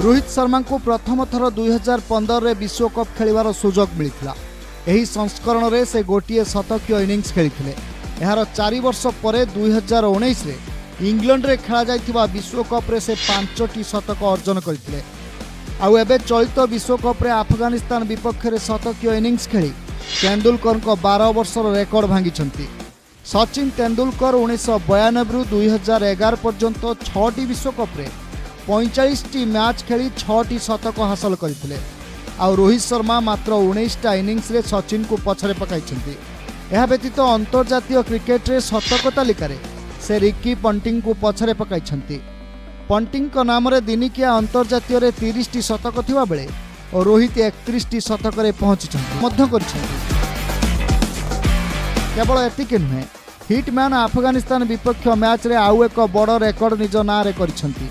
रोहित शर्मा को प्रथम थर 2015 रे विश्वकप खेलिबार सुजोग मिलिथिला। एही संस्करण रे से गोटिए शतकीय इनिंग्स खेलिथिले। एहार 4 वर्ष परे 2019 रे इंग्लैंड रे खेला जाइथिबा विश्वकप रे से 5टी शतक अर्जन करथिले। आउ एबे चलित विश्वकप रे अफगानिस्तान विपक्ष रे शतकीय इनिंग्स खेली तेंदुलकर को 12 वर्षर रेकर्ड भांगिछंती। सचिन तेंदुलकर 1992 रु 2011 पर्यंत 6टी विश्वकप रे 45टी मैच खेली 6टी शतक हासिल करथिले। आउ रोहित शर्मा मात्र 19टा इनिंग्स रे सचिन को पछरे पकाइछंती। एहा व्यतीत अंतर्जातीय क्रिकेट रे शतक तालिका रे से रिकी पंटिंग को पछरे पकाइछंती। पंटिंग को नाम रे दिनिकिया अंतर्जातीय रे 30टी शतक थिबा बेले और रोहित 31टी शतक रे पहुंचिछंती मध्य करछंती। केवल एतिके नुहे, हिटमैन अफगानिस्तान विपक्ष मैच रे आउ एक बड़ रेकर्ड निज ना रे करछंती।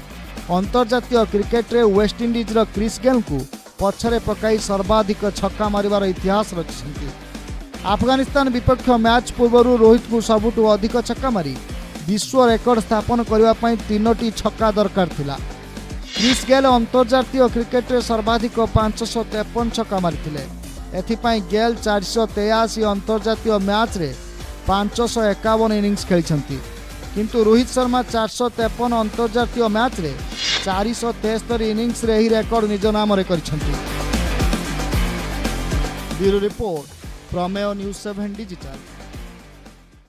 अंतर्जातीय क्रिकेट रे वेस्टइंडीज रो क्रिस गेल को पछरे पकाई सर्वाधिक छक्का मारिबार इतिहास रचिछंती। अफगानिस्तान विपक्ष मैच पूर्व रोहित को सबुठु अधिक छक्का मारी विश्व रेकर्ड स्थापन करने 3टी छक्का दरकार थिला। क्रिस गेल अंतर्जातीय क्रिकेट रे सर्वाधिक 553 छक्का मारिथिले। एथिपाई गेल 483 अंतर्जातीय मैच रे 551 इनिंग्स खेलिछंती, किंतु रोहित शर्मा 453 अंतर्जातीय मैच रे 473 इनिंग्स रे ही रेकर्ड निज नाम रे करिछंती। ब्यूरो रिपोर्ट प्रमेय न्यूज़ 7 डिजिटल।